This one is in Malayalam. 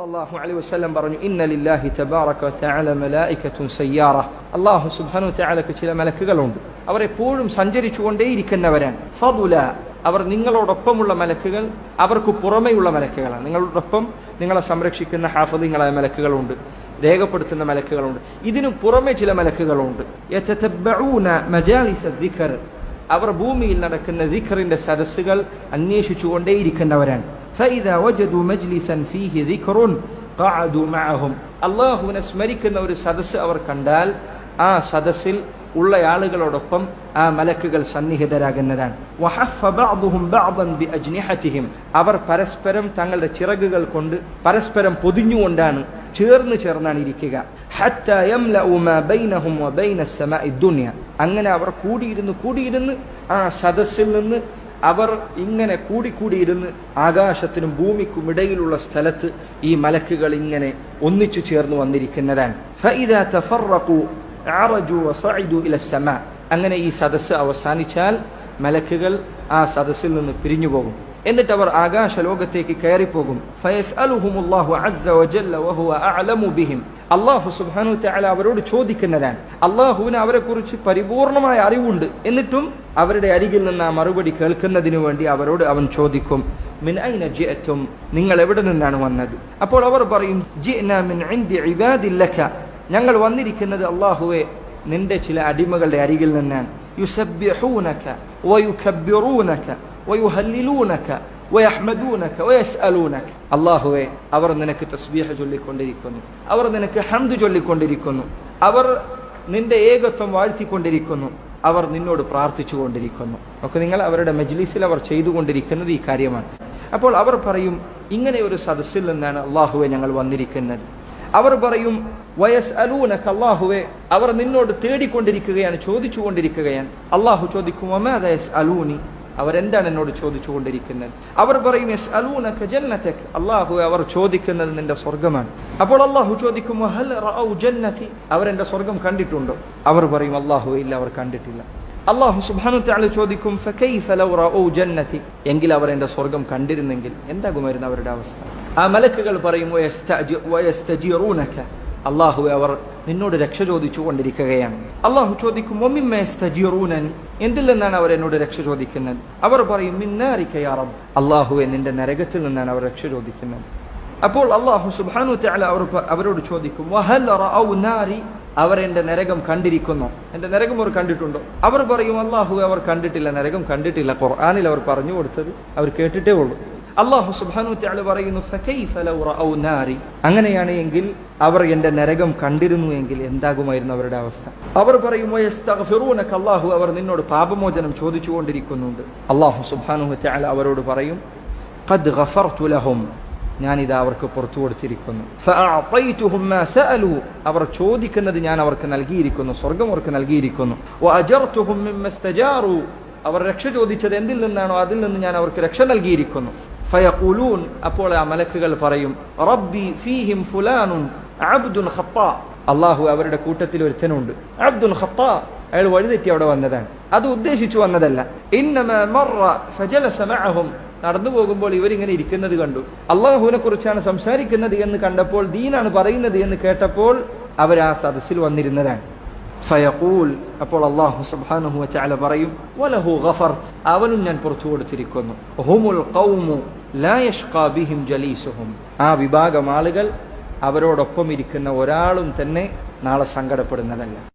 സല്ലല്ലാഹു അലൈഹി വസല്ലം പറഞ്ഞു, ഇന്ന ലില്ലാഹി തബാറക വതആല മലായികത്തുൻ സയ്യാറ. അല്ലാഹു സുബ്ഹാനഹു വതആലക്ക് ചില മലക്കുകളുണ്ട്, അവർ എപ്പോഴും സഞ്ചരിച്ചുകൊണ്ടേയിരിക്കുന്നവരാണ്. ഫദുല, അവർ നിങ്ങളോടൊപ്പമുള്ള മലക്കുകൾ, അവർക്ക് പുറമെയുള്ള മലക്കുകളാണ്. നിങ്ങളോടൊപ്പം നിങ്ങളെ സംരക്ഷിക്കുന്ന ഹാഫിളീങ്ങളായ മലക്കുകളുണ്ട്, രേഖപ്പെടുത്തുന്ന മലക്കുകളുണ്ട്. ഇതിനു പുറമെ ചില മലക്കുകളുണ്ട്. യതതബ്ബഊന മജാലിസ ദിക്ർ, അവർ ഭൂമിയിൽ നടക്കുന്ന ദിക്റിന്റെ സദസ്സുകൾ അന്വേഷിച്ചുകൊണ്ടേയിരിക്കുന്നവരാണ്. فإذا وجدوا مجلسا فيه ذكر قعدوا معهم, അല്ലാഹുവിനെ സ്മരിക്കുന്ന ഒരു സദസ്സ് അവർ കണ്ടാൽ ആ സദസ്സിൽ ഉള്ള ആളുകളോടൊപ്പം ആ മലക്കുകൾ സന്നിഹിതരാകുന്നതാണ്. വഹഫ ബഅദുഹും ബഅദൻ ബിഅജ്നിഹതിഹിം, അവർ പരസ്പരം തങ്ങളുടെ ചിറകുകൾ കൊണ്ട് പരസ്പരം പൊതിഞ്ഞുകൊണ്ടാണ് ചേർന്നാണ് ഇരിക്കുക. ഹത്താ യംലഉ മാ ബൈനഹും വബൈന അസ്സമാഇ ദുനിയ, അങ്ങനെ അവർ കൂടിയിരുന്ന് ആ സദസ്സിൽ നിന്ന് അവർ ഇങ്ങനെ കൂടിയിരുന്ന് ആകാശത്തിനും ഭൂമിക്കും ഇടയിലുള്ള സ്ഥലത്ത് ഈ മലക്കുകൾ ഇങ്ങനെ ഒന്നിച്ചു ചേർന്ന് വന്നിരിക്കുന്നതാണ്. ഫഇദാ തഫറഖു അറജു വസഇദു ഇല അസ്സമാ, അങ്ങനെ ഈ സദസ്സ് അവസാനിച്ചാൽ മലക്കുകൾ ആ സദസ്സിൽ നിന്ന് പിരിഞ്ഞു പോകും. എന്നിട്ട് അവർ ആകാശ ലോകത്തേക്ക് കയറിപ്പോകും. ഫയസ്അലുഹുമുല്ലാഹു അസ്സ വജല്ല വഹുവ അഅലമു ബിഹിം, അല്ലാഹു സുബ്ഹാനഹു വതആല അവരോട് ചോദിക്കുന്നതാണ്. അല്ലാഹുവിന് അവരെ കുറിച്ച് പരിപൂർണമായ അറിവുണ്ട്, എന്നിട്ടും അവരുടെ അരികിൽ നിന്ന് ആ മറുപടി കേൾക്കുന്നതിന് വേണ്ടി അവരോട് അവൻ ചോദിക്കും, മിൻ ഐന ജിഅതും, നിങ്ങൾ എവിടെ നിന്നാണ് വന്നത്? അപ്പോൾ അവർ പറയും, ജിഅനാ മിൻ ഇൻദി ഇബാദില്ലക, ഞങ്ങൾ വന്നിരിക്കുന്നത് അല്ലാഹുവേ നിന്റെ ചില അടിമകളുടെ അരികിൽ നിന്നാണ്. യുസബ്ബിഹൂനക വയുകബ്ബിറൂനക വയുഹല്ലിലൂനക വയഹ്മദൂനക വയസ്അലൂനക, അല്ലാഹുവേ അവർ നിനക്ക് തസ്ബീഹ് ചൊല്ലിക്കൊണ്ടിരിക്കുന്നു, അവർ നിനക്ക് ഹംദ് ചൊല്ലിക്കൊണ്ടിരിക്കുന്നു, അവർ നിന്റെ ഏകത്വം വാഴ്ത്തിക്കൊണ്ടിരിക്കുന്നു, അവർ നിന്നോട് പ്രാർത്ഥിച്ചുകൊണ്ടിരിക്കുന്നു. ഒക്കെ നിങ്ങൾ അവരുടെ മജ്ലിസിൽ അവർ ചെയ്തുകൊണ്ടിരിക്കുന്നത് ഈ കാര്യമാണ്. അപ്പോൾ അവർ പറയും, ഇങ്ങനെ ഒരു സദസ്സിൽ നിന്നാണ് അല്ലാഹുവേ ഞങ്ങൾ വന്നിരിക്കുന്നത്. അവർ പറയും, വയസ്അലൂനക, അല്ലാഹുവേ അവർ നിന്നോട് തേടിക്കൊണ്ടിരിക്കുകയാണ്, ചോദിച്ചുകൊണ്ടിരിക്കുകയാണ്. അല്ലാഹു ചോദിക്കും, വമാദാ യസ്അലൂനി, അവരെന്താണ് എന്നോട് ചോദിച്ചുകൊണ്ടിരിക്കുന്നത്? അവർ പറയും, യസ്അലൂനക ജന്നതക, അല്ലാഹുവേ അവർ ചോദിക്കുന്നത് നിന്റെ സ്വർഗ്ഗമാണ്. അപ്പോൾ അല്ലാഹു ചോദിക്കും, വഹൽ റഅൗ ജന്നതി, അവരെന്റെ സ്വർഗ്ഗം കണ്ടിട്ടുണ്ടോ? അവർ പറയും, അല്ലാഹുവേ ഇല്ല, അവർ കണ്ടിട്ടില്ല. അല്ലാഹു സുബ്ഹാനഹു വതആല ചോദിക്കും, ഫകൈഫ ലൗ റഅൗ ജന്നതി, എങ്കിൽ അവർ എന്റെ സ്വർഗ്ഗം കണ്ടിരുന്നെങ്കിൽ എന്താകുമായിരുന്നു അവരുടെ അവസ്ഥ? ആ മലക്കുകൾ പറയും, വയസ്തജീറൂനക, അല്ലാഹുവേ അവർ നിന്നോട് രക്ഷ ചോദിച്ചു കൊണ്ടിരിക്കുകയാണ്. അല്ലാഹു ചോദിക്കും, വമിമ്മ യസ്തജീറൂനനി, എന്തിൽ നിന്നാണ് അവർ എന്നോട് രക്ഷ ചോദിക്കുന്നത്? അവർ പറയും, മിൻ നാരിക യാ റബ്ബ്, അല്ലാഹുവേ നിന്റെ നരകത്തിൽ നിന്നാണ് അവർ രക്ഷ ചോദിക്കുന്നത്. അപ്പോൾ അല്ലാഹു സുബ്ഹാനഹു വതആല അവരോട് ചോദിക്കും, വഹൽ റഅൗ നാരി, അവർ എന്റെ നരകം കണ്ടിരിക്കുന്നു, എന്റെ നരകം അവർ കണ്ടിട്ടുണ്ടോ? അവർ പറയും, അല്ലാഹുവേ അവർ കണ്ടിട്ടില്ല, നരകം കണ്ടിട്ടില്ല. ഖുർആനിൽ അവർ പറഞ്ഞു കൊടുത്തത് അവർ കേട്ടിട്ടേ ഉള്ളൂ. അല്ലാഹു സുബ്ഹാനഹു വതആല പറയുന്നു, ഫകൈഫ ലൗ റഅൗ നാരി, അങ്ങനെയാണ് എങ്കിൽ അവർ എന്റെ നരകം കണ്ടിരുന്നു എങ്കിൽ എന്താകുമായിരുന്നു അവരുടെ അവസ്ഥ? അവർ പറയും, വയസ്തഗ്ഫിറൂനക, അല്ലാഹു അവർ നിന്നോട് പാപമോചനം ചോദിച്ചുകൊണ്ടിരിക്കുന്നുണ്ട്. അല്ലാഹു സുബ്ഹാനഹു വതആല അവരോട് പറയും, ഖദ് ഗഫർതു ലഹും, ഞാനിതാ അവർക്ക് പുറത്തു കൊടുത്തിരിക്കുന്നു. ഫഅഅതൈതുഹും മാ സഅലു, അവർ ചോദിക്കുന്നത് ഞാൻ അവർക്ക് നൽകിയിരിക്കുന്നു, സ്വർഗ്ഗം അവർക്ക് നൽകിയിരിക്കുന്നു. വഅജർതുഹും മിമ്മ ഇസ്തജാറു, അവർ രക്ഷ ചോദിച്ചത് എന്തിൽ നിന്നാണോ അതിൽ നിന്ന് ഞാൻ അവർക്ക് രക്ഷ നൽകിയിരിക്കുന്നു. ഫയഖൂലൂൻ, അപ്പോൾ ആ മലക്കുകൾ പറയും, റബ്ബി ഫീഹിം ഫുലാനുൻ അബ്ദുൻ ഖത്താ, അല്ലാഹു അവരുടെ കൂട്ടത്തിൽ ഒരുത്തനുണ്ട്, അബ്ദുൻ ഖത്താ, അയാൾ വഴിതെറ്റി അവിടെ വന്നതാണ്, അത് ഉദ്ദേശിച്ചു വന്നതല്ല. ഇന്നമാ മർറ ഫജലസ മഅഹും, നടന്നു പോകുമ്പോൾ ഇവരിങ്ങനെ ഇരിക്കുന്നത് കണ്ടു, അള്ളാഹുവിനെ കുറിച്ചാണ് സംസാരിക്കുന്നത് എന്ന് കണ്ടപ്പോൾ, ദീനാണ് പറയുന്നത് എന്ന് കേട്ടപ്പോൾ അവർ ആ സദസ്സിൽ വന്നിരുന്നതാണ്. ഫയഖൂൽ, അപ്പോൾ അല്ലാഹു സുബ്ഹാനഹു വതആല പറയും, വലഹു ഗഫർത്, അവനും ഞാൻ പുറത്തു കൊടുത്തിരിക്കുന്നു. ഹുമുൽ ഖൗമു ലാ യഷ്ഖാ ബിഹിം ജലീസുഹും, ആ വിഭാഗം ആളുകൾ അവരോടൊപ്പം ഇരിക്കുന്ന ഒരാളും തന്നെ നാളെ സങ്കടപ്പെടുന്നതല്ല.